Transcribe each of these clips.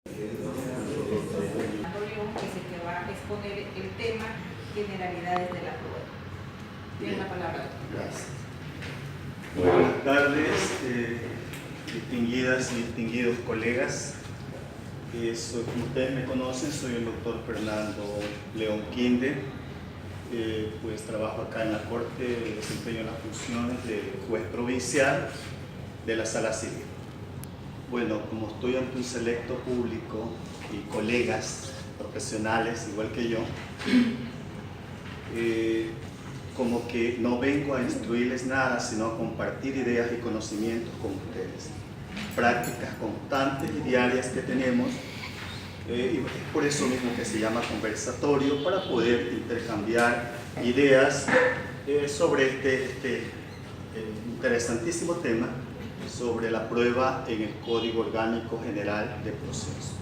Que es el que va a exponer el tema generalidades de la prueba. Tiene la palabra. Gracias. Buenas tardes, distinguidas y distinguidos colegas. Como ustedes me conocen, soy el doctor Fernando León Quinde. Pues trabajo acá en la Corte, desempeño las funciones de juez provincial de la Sala Civil. Bueno, como estoy ante un selecto público y colegas profesionales igual que yo, como que no vengo a instruirles nada, sino a compartir ideas y conocimientos con ustedes, prácticas constantes y diarias que tenemos, y es por eso mismo que se llama conversatorio, para poder intercambiar ideas sobre este interesantísimo tema, sobre la prueba en el Código Orgánico General de Proceso.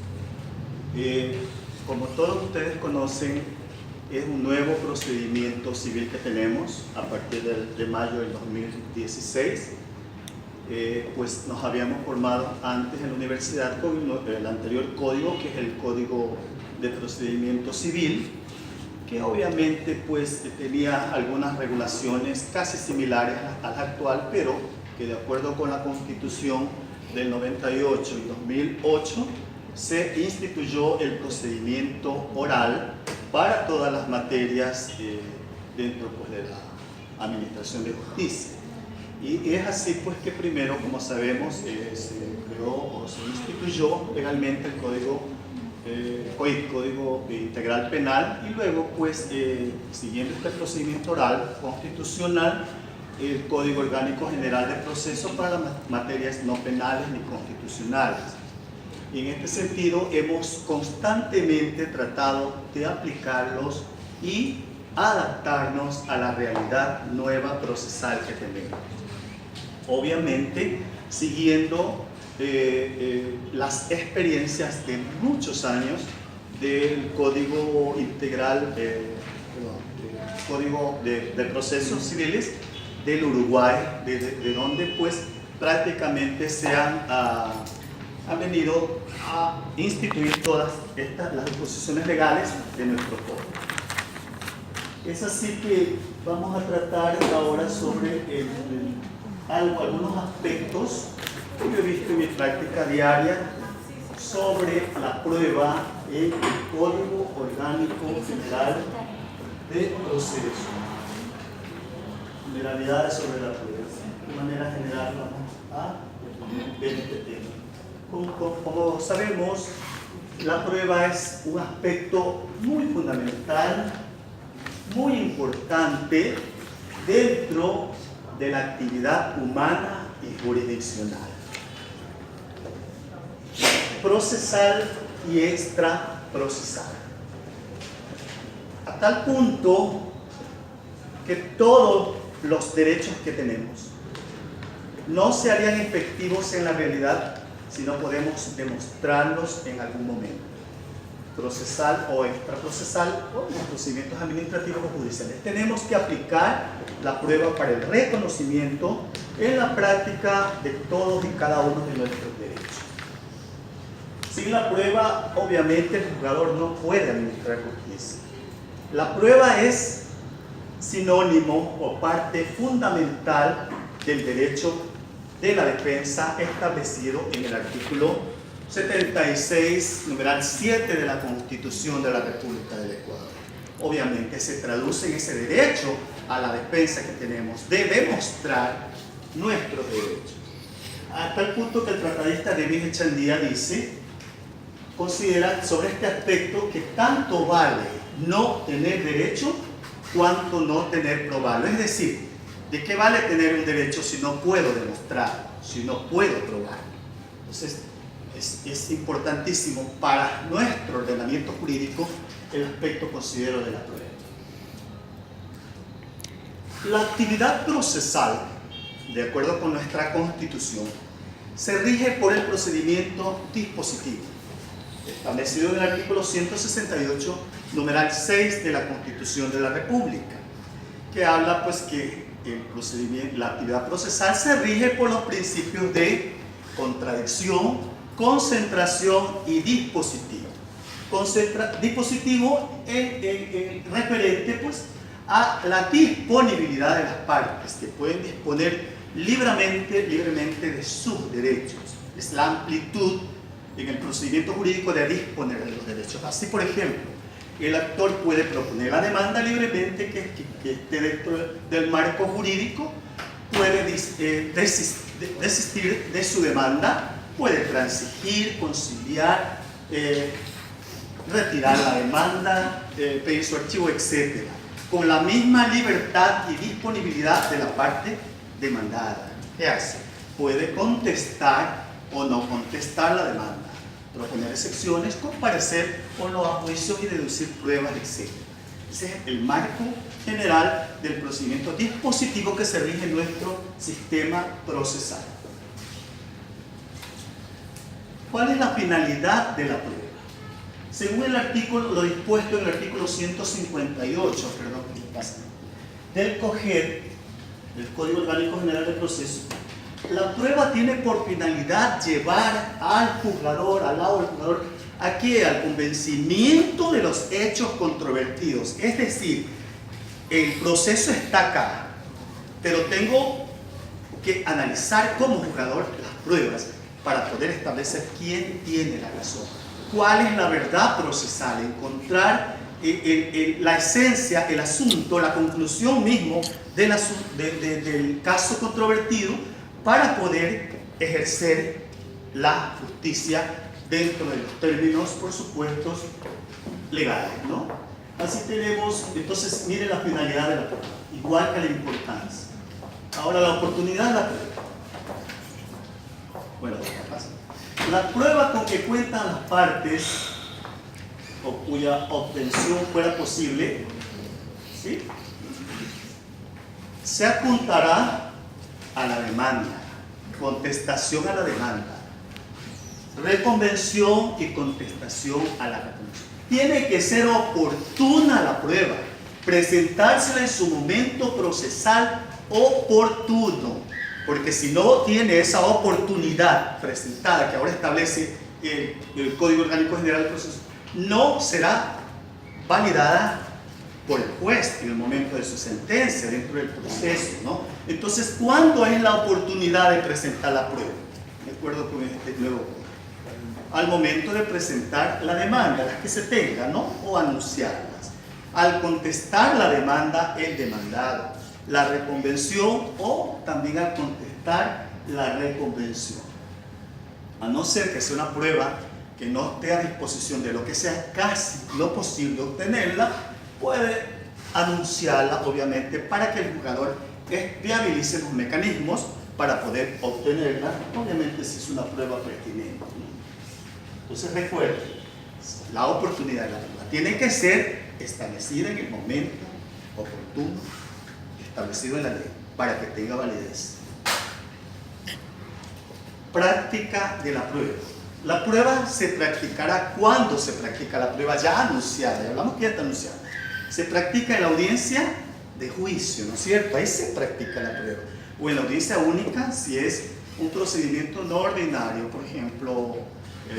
Como todos ustedes conocen, es un nuevo procedimiento civil que tenemos a partir de mayo del 2016. Pues nos habíamos formado antes en la universidad con el anterior código, que es el Código de Procedimiento Civil, que obviamente pues tenía algunas regulaciones casi similares a la actual, pero que de acuerdo con la Constitución del 98 y 2008 se instituyó el procedimiento oral para todas las materias dentro pues, de la Administración de Justicia. Y es así pues que primero, como sabemos, se creó o se instituyó legalmente el Código Integral Penal, y luego pues siguiendo este procedimiento oral constitucional, el Código Orgánico General de Proceso para las materias no penales ni constitucionales. Y en este sentido hemos constantemente tratado de aplicarlos y adaptarnos a la realidad nueva procesal que tenemos. Obviamente siguiendo las experiencias de muchos años del Código Integral, Código de Procesos Civiles del Uruguay, de donde pues prácticamente se han venido a instituir todas las disposiciones legales de nuestro código. Es así que vamos a tratar ahora sobre algunos aspectos que yo he visto en mi práctica diaria sobre la prueba en el Código Orgánico General de Proceso. Generalidades sobre la prueba. De manera general vamos a ver este tema. Como sabemos, la prueba es un aspecto muy fundamental, muy importante dentro de la actividad humana y jurisdiccional, procesal y extraprocesal, a tal punto que todos los derechos que tenemos no se harían efectivos en la realidad si no podemos demostrarlos en algún momento, procesal o extraprocesal, o en los procedimientos administrativos o judiciales. Tenemos que aplicar la prueba para el reconocimiento en la práctica de todos y cada uno de nuestros derechos. Sin la prueba, obviamente, el juzgador no puede administrar justicia. La prueba es sinónimo o parte fundamental del derecho de la defensa establecido en el artículo 76, numeral 7 de la Constitución de la República del Ecuador. Obviamente se traduce en ese derecho a la defensa que tenemos de demostrar nuestros derechos. A tal punto que el tratadista David Echandía considera sobre este aspecto que tanto vale no tener derecho cuanto no tener probarlo. Es decir, ¿de qué vale tener un derecho si no puedo demostrarlo, si no puedo probarlo? Entonces, es importantísimo para nuestro ordenamiento jurídico el aspecto, considero, de la prueba. La actividad procesal, de acuerdo con nuestra Constitución, se rige por el procedimiento dispositivo, establecido en el artículo 168, numeral 6 de la Constitución de la República, que habla pues que la actividad procesal se rige por los principios de contradicción, concentración y dispositivo. Dispositivo referente pues, a la disponibilidad de las partes, que pueden disponer libremente de sus derechos. Es la amplitud en el procedimiento jurídico de disponer de los derechos. Así, por ejemplo, el actor puede proponer la demanda libremente que esté dentro del marco jurídico, puede desistir de su demanda, puede transigir, conciliar, retirar la demanda, pedir su archivo, etc. Con la misma libertad y disponibilidad de la parte demandada. ¿Qué hace? Puede contestar o no contestar la demanda, proponer excepciones, comparecer o no a juicios y deducir pruebas, etc. Ese es el marco general del procedimiento dispositivo que se rige en nuestro sistema procesal. ¿Cuál es la finalidad de la prueba? Según el artículo, lo dispuesto en el artículo 158, del COGED, el Código Orgánico General del Proceso, la prueba tiene por finalidad llevar al juzgador, al lado del juzgador, ¿a qué? Al convencimiento de los hechos controvertidos. Es decir, el proceso está acá, pero tengo que analizar como juzgador las pruebas para poder establecer quién tiene la razón, cuál es la verdad procesal, encontrar la esencia, el asunto, la conclusión mismo del caso controvertido para poder ejercer la justicia dentro de los términos, por supuesto, legales, ¿no? Así tenemos, entonces, miren la finalidad de la prueba, igual que la importancia. Ahora, la oportunidad de la prueba. Bueno, la prueba con que cuentan las partes o cuya obtención fuera posible, ¿sí?, se apuntará a la demanda, contestación a la demanda, reconvención y contestación a la reconvención. Tiene que ser oportuna la prueba, presentársela en su momento procesal oportuno, porque si no tiene esa oportunidad presentada que ahora establece el Código Orgánico General del Proceso, no será validada por el juez en el momento de su sentencia, dentro del proceso, ¿no? Entonces, ¿cuándo es la oportunidad de presentar la prueba? De acuerdo con este nuevo código. Al momento de presentar la demanda, las que se tengan, ¿no?, o anunciarlas. Al contestar la demanda, el demandado. La reconvención o también al contestar la reconvención. A no ser que sea una prueba que no esté a disposición de lo que sea casi lo posible obtenerla, puede anunciarla, obviamente, para que el juzgador viabilice los mecanismos para poder obtenerla, obviamente si es una prueba pertinente. Entonces recuerden, la oportunidad de la prueba tiene que ser establecida en el momento oportuno, establecido en la ley, para que tenga validez. Práctica de la prueba. La prueba se practicará cuando se practica la prueba ya anunciada. Ya hablamos que ya está anunciada. Se practica en la audiencia de juicio, ¿no es cierto? Ahí se practica la prueba. O en la audiencia única, si es un procedimiento no ordinario, por ejemplo,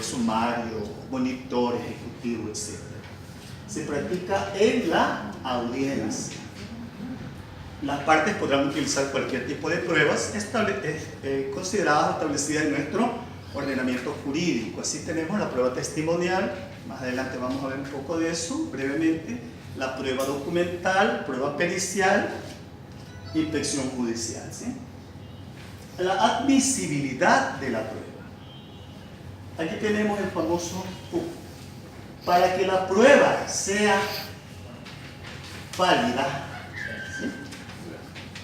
sumario, monitor, ejecutivo, etc. Se practica en la audiencia. Las partes podrán utilizar cualquier tipo de pruebas consideradas o establecidas en nuestro ordenamiento jurídico. Así tenemos la prueba testimonial, más adelante vamos a ver un poco de eso brevemente, la prueba documental, prueba pericial, inspección judicial, ¿sí? La admisibilidad de la prueba. Aquí tenemos el famoso PUC. Para que la prueba sea válida, ¿sí?,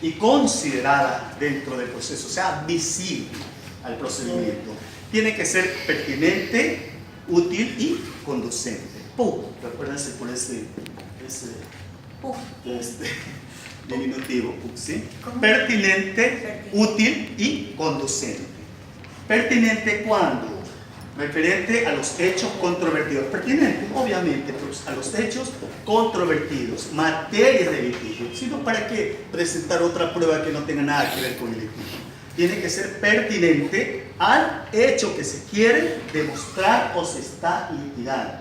y considerada dentro del proceso, sea admisible al procedimiento, tiene que ser pertinente, útil y conducente. PUC, recuérdense por ese diminutivo, PUC, ¿sí? Pertinente, útil y conducente. Pertinente, ¿cuándo? Referente a los hechos controvertidos. Pertinente, obviamente, pues, a los hechos controvertidos, materias de litigio. Sino para qué presentar otra prueba que no tenga nada que ver con el litigio. Tiene que ser pertinente al hecho que se quiere demostrar o se está litigando.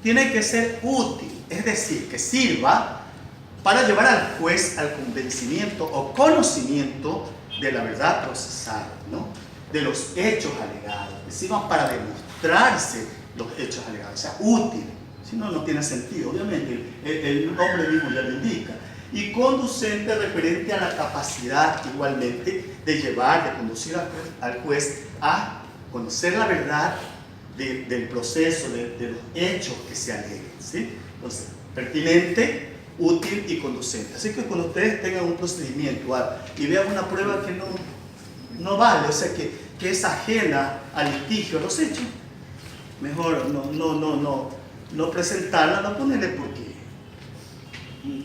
Tiene que ser útil, es decir, que sirva para llevar al juez al convencimiento o conocimiento de la verdad procesal, ¿no? De los hechos alegados, que sirvan para demostrarse los hechos alegados, o sea, útil. Si no, no tiene sentido, obviamente, el nombre mismo ya lo indica. Y conducente referente a la capacidad igualmente de llevar, de conducir al juez a conocer la verdad del proceso, de los hechos que se aleguen, ¿sí? Entonces, pertinente, útil y conducente. Así que cuando ustedes tengan un procedimiento y vean una prueba que no vale, o sea, que es ajena al litigio, a los hechos, mejor no presentarla, no ponerle porque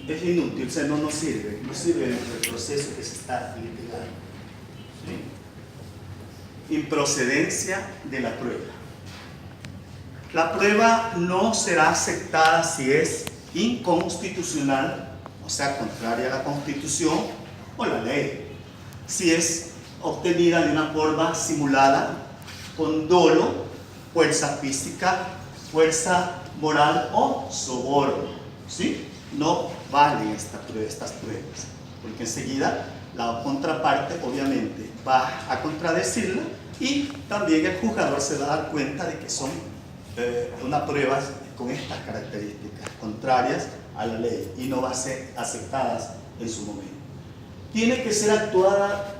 es inútil, o sea, no sirve dentro del proceso que se está litigando. ¿Sí? Improcedencia de la prueba. La prueba no será aceptada si es inconstitucional, o sea, contraria a la Constitución o la ley. Si es obtenida de una forma simulada, con dolo, fuerza física, fuerza moral o soborno, ¿sí? No valen estas pruebas, porque enseguida la contraparte obviamente va a contradecirla y también el juzgador se va a dar cuenta de que son unas pruebas con estas características contrarias a la ley y no va a ser aceptadas en su momento. Tiene que ser actuada,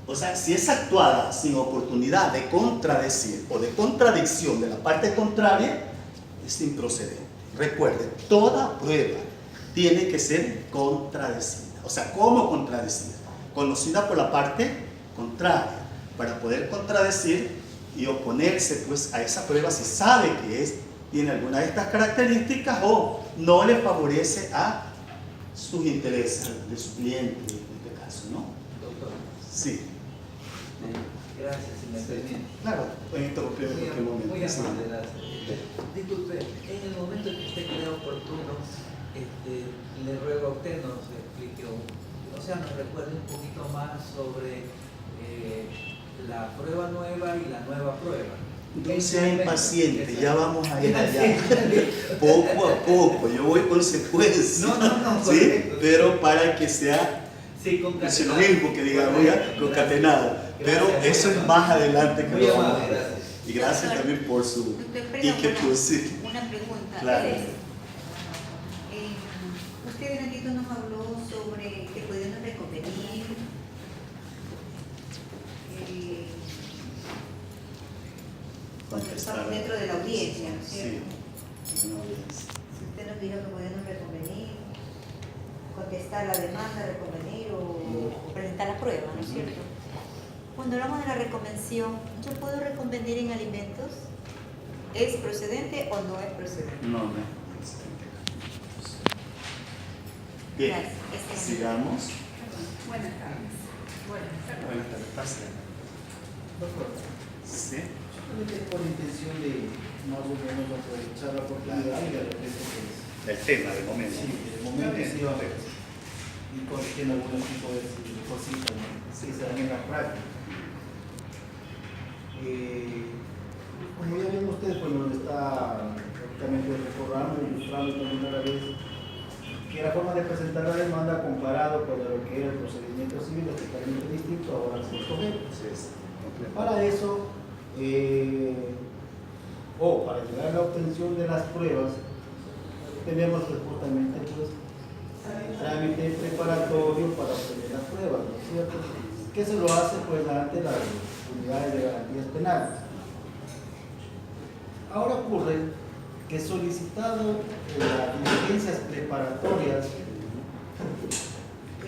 o sea, si es actuada sin oportunidad de contradecir o de contradicción de la parte contraria, es improcedente. Recuerden, toda prueba tiene que ser contradecida. O sea, ¿cómo contradecida? Conocida por la parte contraria, para poder contradecir y oponerse pues a esa prueba si sabe que tiene alguna de estas características o no le favorece a sus intereses de su cliente, en este caso, ¿no? Doctor. Sí. Gracias, si me permite. Claro, pueden interrumpir en cualquier momento. Muy amable, gracias. Disculpe, en el momento en que usted crea oportuno, le ruego a usted nos explique, o sea, nos recuerde un poquito más sobre la prueba nueva y la nueva prueba. No sea impaciente, ya vamos a ir allá. Poco a poco, yo voy por secuencia. No, ¿sí? correcto. Pero para que sea Sí, es lo mismo que digamos ya, concatenado. Pero eso es más adelante que Muy lo vamos a amable, ver. gracias. Y gracias Doctor, también por su doctor, inquietud. Sí. una pregunta. Claro. Usted en ratito nos habló sobre que podían reconvenir cuando estamos dentro de la audiencia, ¿no es cierto? Sí, una audiencia. Usted nos dijo que podíamos reconvenir, contestar la demanda, reconvenir o presentar la prueba, ¿no es cierto? Cuando hablamos de la reconvención, ¿yo puedo reconvenir en alimentos? ¿Es procedente o no es procedente? No es procedente. Bien, Gracias. sigamos. Buenas tardes. Buenas tardes, pase. Doctor, Sí. solamente por intención de más o menos aprovechar la oportunidad y de repente pues, El tema del momento. sí, el momento sí va a ver y corrigiendo algunos tipos de cositas, ¿no? Sí, se dan en la práctica. Como ya ven ustedes, pues nos está prácticamente recordando, ilustrando también a la vez que la forma de presentar la demanda comparado con lo que era el procedimiento civil es totalmente distinto ahora se escoge. Para eso, o para llegar a la obtención de las pruebas, tenemos pues, justamente pues, el trámite preparatorio para obtener las pruebas, ¿no es cierto? Que se lo hace pues ante las unidades de garantías penales. Ahora ocurre que solicitado las diligencias preparatorias,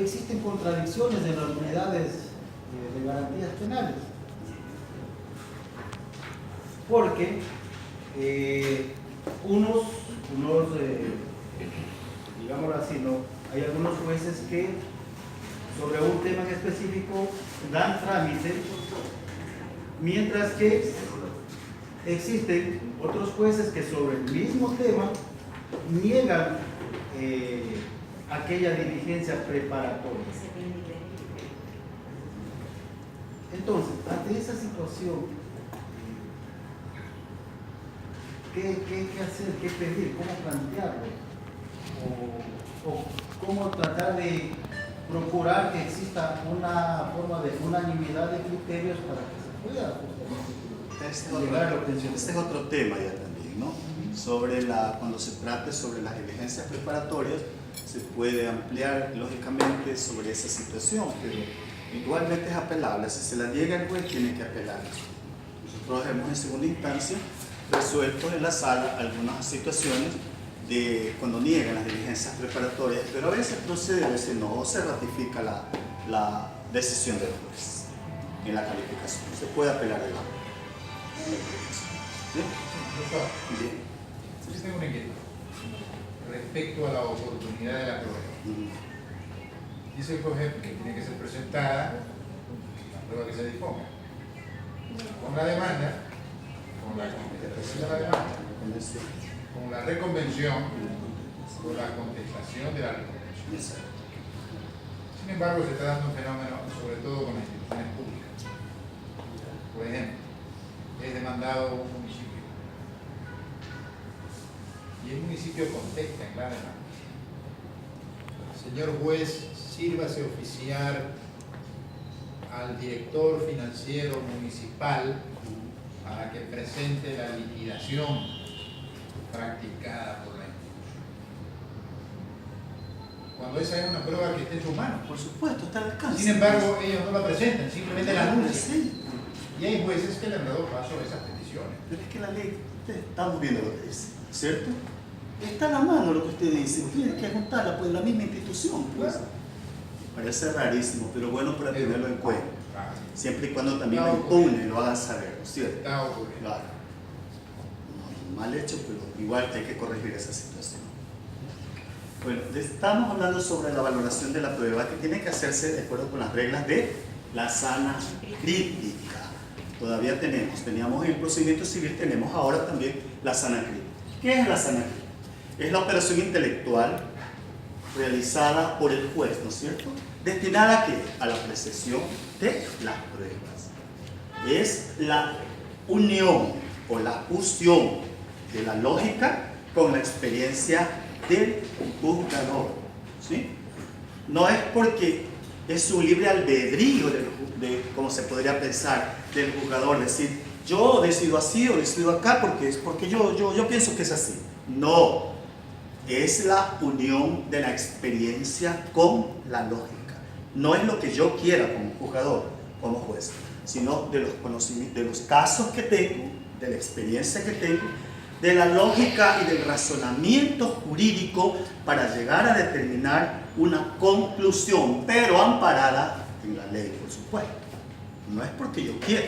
existen contradicciones en las unidades de garantías penales. Porque digámoslo así, ¿no? Hay algunos jueces que sobre un tema en específico dan trámite, mientras que existen otros jueces que sobre el mismo tema niegan aquella diligencia preparatoria. Entonces, ante esa situación, ¿qué hacer? ¿Qué pedir? ¿Cómo plantearlo? ¿O cómo tratar de procurar que exista una forma de unanimidad de criterios para que se pueda justamente llegar a la obtención? Este es otro tema ya también, ¿no? Cuando se trate sobre las diligencias preparatorias, se puede ampliar lógicamente sobre esa situación, pero igualmente es apelable. Si se la niega el juez, tiene que apelar. Nosotros hemos en segunda instancia resuelto en la sala algunas situaciones de cuando niegan las diligencias preparatorias, pero a veces procede, a veces no, o se ratifica la decisión del juez en la calificación. Se puede apelar de la Doctor, Bien. yo tengo una inquietud respecto a la oportunidad de la prueba. Dice el juez que tiene que ser presentada la prueba que se disponga. Con la demanda, con la contestación de la demanda, con la reconvención, con la contestación de la reconvención. Sin embargo, se está dando un fenómeno, sobre todo con las instituciones públicas. Por ejemplo, es demandado un municipio y el municipio contesta en la demanda. Señor juez, sírvase oficiar al director financiero municipal para que presente la liquidación practicada por la institución. Cuando esa es una prueba que está en sus manos. Por supuesto, está al alcance. Sin embargo, ellos no la presentan, simplemente la anuncian. Sí. Y hay jueces que le han dado paso a esas peticiones. Pero es que la ley, estamos viendo lo que dice, ¿cierto? Está a la mano lo que usted dice, tiene que juntarla pues la misma institución. Pues. Parece rarísimo, pero bueno para tenerlo en cuenta. Siempre y cuando también lo impugnen, lo hagan saber, ¿cierto? Está ocurriendo. Claro. No, mal hecho, pero igual hay que corregir esa situación. Bueno, estamos hablando sobre la valoración de la prueba que tiene que hacerse de acuerdo con las reglas de la sana crítica. Todavía teníamos en el procedimiento civil, tenemos ahora también la sana crítica. ¿Qué es la sana crítica? Es la operación intelectual realizada por el juez, ¿no es cierto? ¿Destinada a qué? A la apreciación de las pruebas. Es la unión o la fusión de la lógica con la experiencia del juzgador, ¿sí? No es porque es su libre albedrío de cómo se podría pensar del juzgador, decir yo decido así o decido acá porque yo pienso que es así. No, es la unión de la experiencia con la lógica. No es lo que yo quiera como juzgador, como juez, sino de los conocimientos, de los casos que tengo, de la experiencia que tengo, de la lógica y del razonamiento jurídico para llegar a determinar una conclusión, pero amparada en la ley, por supuesto. No es porque yo quiera.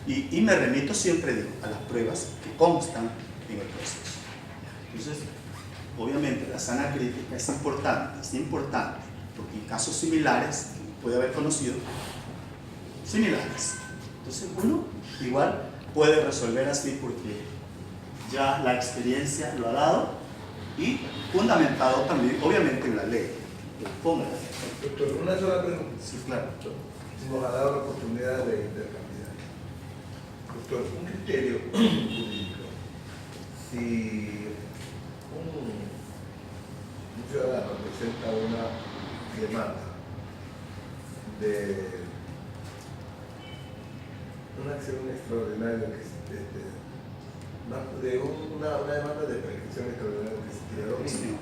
Y me remito siempre a las pruebas que constan en el proceso. Entonces, obviamente la sana crítica es importante, porque en casos similares, puede haber conocido, similares. Entonces uno igual puede resolver así porque ya la experiencia lo ha dado y fundamentado también, obviamente, en la ley. Doctor, una sola pregunta. Sí, claro. Nos ha dado la oportunidad de intercambiar. Doctor, un criterio jurídico. Si un ciudadano presenta una demanda de una acción extraordinaria que una demanda de prescripción extraordinaria que se tira dominio,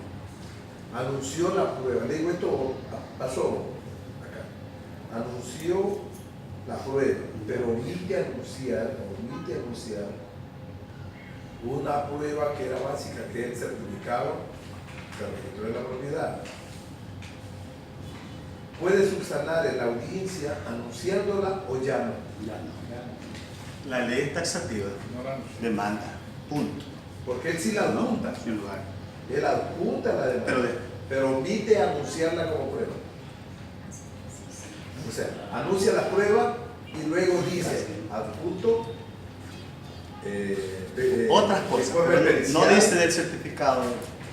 anunció la prueba, le digo esto pasó acá, anunció la prueba, pero omite anunciar una prueba que era básica, que es el certificado del registro de la propiedad. Puede subsanar en la audiencia anunciándola o ya no. Ya no. La ley es taxativa, No la anunció. demanda, punto. Porque él sí la adjunta. En lugar. Él adjunta la demanda, pero omite anunciarla como prueba. O sea, anuncia la prueba y luego dice, adjunto Otras cosas, informe pero no pericial. dice del certificado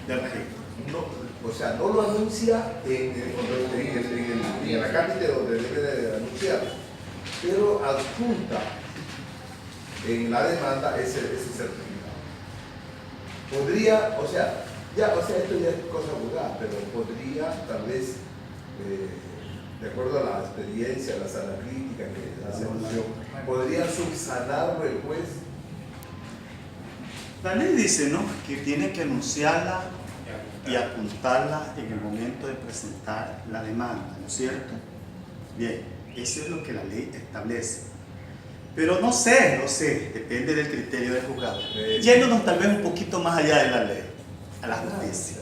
del registro. No, o sea, no lo anuncia en el acápite donde debe de anunciar, pero adjunta en la demanda ese certificado. Podría, o sea, esto ya es cosa juzgada, pero podría tal vez, de acuerdo a la experiencia, a la sala crítica que hace mención, podría subsanarlo el juez. La ley dice, ¿no?, que tiene que anunciarla y apuntarla en el momento de presentar la demanda, ¿no es cierto? Bien, eso es lo que la ley establece. Pero no sé, depende del criterio del juzgado. Yéndonos tal vez un poquito más allá de la ley, a la justicia.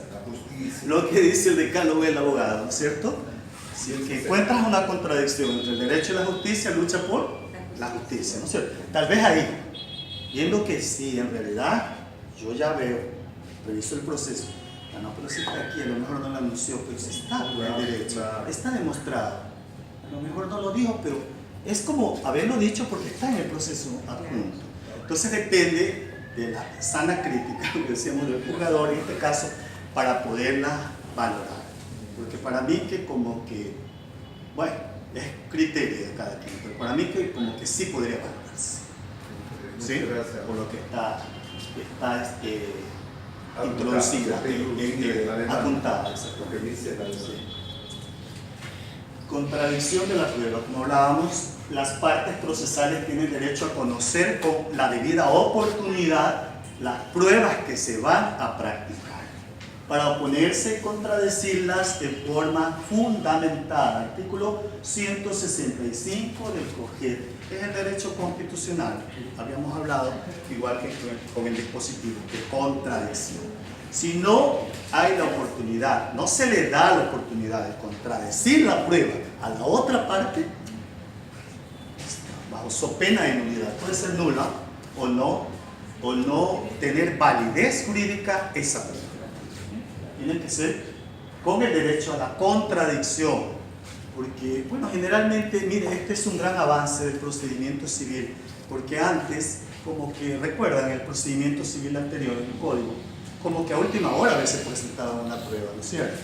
Lo que dice el decálogo del abogado, ¿no es cierto? Si el que encuentras una contradicción entre el derecho y la justicia, lucha por la justicia, ¿no es cierto? Tal vez ahí, viendo que sí, en realidad, yo ya veo, reviso el proceso. No, pero si está aquí, a lo mejor no lo anunció, pero si está por el derecho, está demostrado. A lo mejor no lo dijo, pero es como haberlo dicho porque está en el proceso adjunto. Entonces depende de la sana crítica, como decíamos, del juzgador en este caso, para poderla valorar. Porque para mí que como que, bueno, es criterio de cada quien, pero para mí que como que sí podría valorarse. ¿Sí? Por lo que está introducida, apuntada. Lo que dice la ley. Contradicción de la prueba. Como hablábamos, las partes procesales tienen derecho a conocer con la debida oportunidad las pruebas que se van a practicar, para oponerse y contradecirlas de forma fundamentada. Artículo 165 del COGED. Es el derecho constitucional. Habíamos hablado, igual que con el dispositivo, de contradicción. Si no hay la oportunidad, no se le da la oportunidad de contradecir la prueba a la otra parte, bajo so pena de nulidad, puede ser nula o no tener validez jurídica esa prueba. Tiene que ser con el derecho a la contradicción, porque, bueno, generalmente, mire, este es un gran avance del procedimiento civil, porque antes, como que recuerdan el procedimiento civil anterior en el código, como que a última hora a veces presentaban una prueba, ¿no es cierto?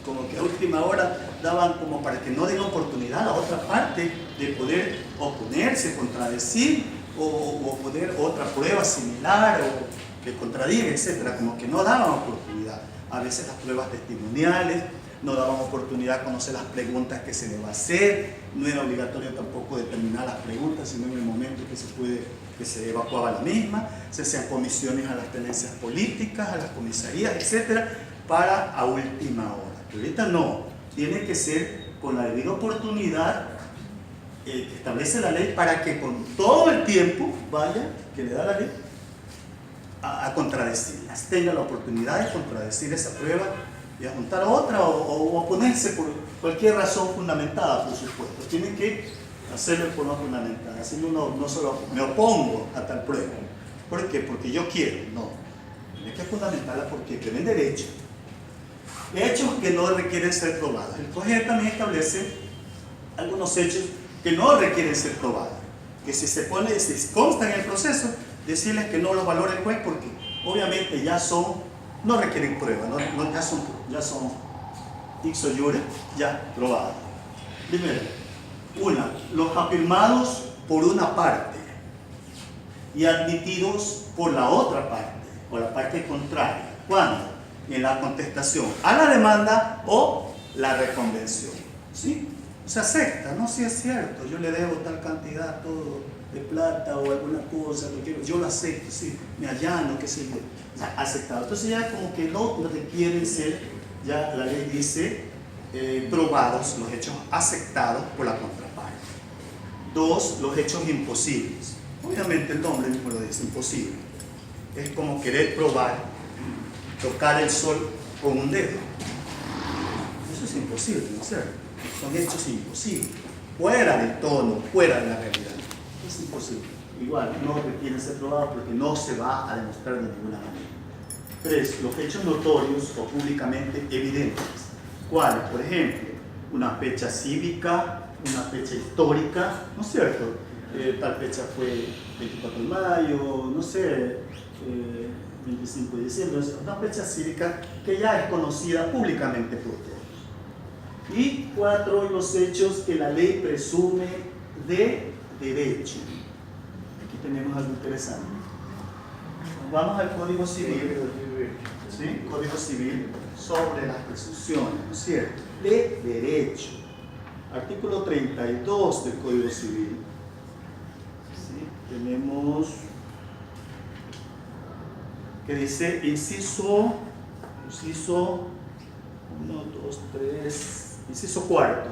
Como que a última hora daban como para que no den oportunidad a la otra parte de poder oponerse, contradecir o poner otra prueba similar o que contradiga, etcétera, como que no daban oportunidad. A veces las pruebas testimoniales no daban oportunidad a conocer las preguntas que se le va a hacer, no era obligatorio tampoco determinar las preguntas, sino en el momento que se evacuaba la misma, se hacían comisiones a las tenencias políticas, a las comisarías, etcétera, para a última hora. Pero ahorita no, tiene que ser con la debida oportunidad que establece la ley para que con todo el tiempo vaya, que le da la ley, a contradecirlas, tenga la oportunidad de contradecir esa prueba y apuntar a otra o oponerse por cualquier razón fundamentada, por supuesto. Tiene que hacerlo por una fundamentada. Así no solo me opongo a tal prueba. ¿Por qué? Porque yo quiero. No. Tiene que fundamentarla porque tienen derecho. Hechos que no requieren ser probados. El COGED también establece algunos hechos que no requieren ser probados. Que si consta en el proceso, decirles que no los valora el juez porque obviamente no requieren prueba, ya son ixo iure, ya probados. Primero, los afirmados por una parte y admitidos por la otra parte, o la parte contraria. ¿Cuándo? En la contestación a la demanda o la reconvención. ¿Sí? Se acepta, ¿no? Sí, es cierto, yo le debo tal cantidad, todo de plata o alguna cosa, yo lo acepto, sí, me allano, qué sé yo, aceptado. Entonces ya como que no requieren ser, ya la ley dice, probados los hechos aceptados por la contraparte. 2, los hechos imposibles. Obviamente el nombre mismo lo dice, imposible. Es como querer probar, tocar el sol con un dedo. Eso es imposible, ¿no es cierto? Son hechos imposibles, fuera del tono, fuera de la realidad. Es imposible. Igual, no requieren ser probados porque no se va a demostrar de ninguna manera. 3, los hechos notorios o públicamente evidentes. ¿Cuáles? Por ejemplo, una fecha cívica, una fecha histórica, ¿no es cierto? Tal fecha fue 24 de mayo, no sé, 25 de diciembre, una fecha cívica que ya es conocida públicamente por todos. Y 4, los hechos que la ley presume de derecho. Aquí tenemos algo interesante. Vamos al Código Civil, ¿sí? Código Civil sobre las presunciones, ¿no es cierto? De derecho. Artículo 32 del Código Civil. ¿Sí? Tenemos que dice inciso 1, 2, 3, inciso cuarto.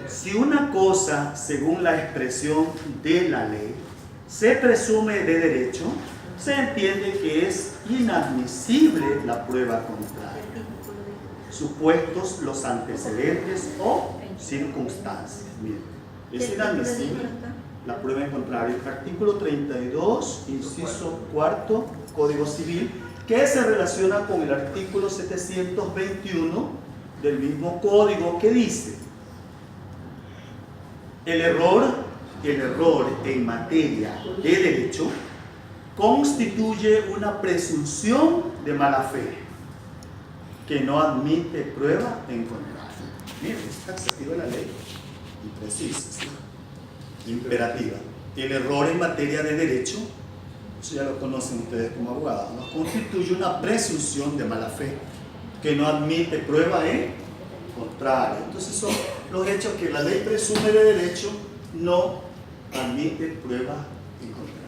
Si una cosa, según la expresión de la ley, se presume de derecho, se entiende que es inadmisible la prueba contraria, supuestos los antecedentes o circunstancias. Miren, es inadmisible la prueba en contrario. Artículo 32, inciso cuarto, Código Civil, que se relaciona con el artículo 721 del mismo código, que dice: el error en materia de derecho constituye una presunción de mala fe que no admite prueba en contrario. Miren, es taxativa de la ley y precisa, ¿sí? Imperativa. El error en materia de derecho, eso ya lo conocen ustedes como abogados, ¿no? Constituye una presunción de mala fe que no admite prueba en contrario. Entonces son los hechos que la ley presume de derecho, no admite prueba en contrario.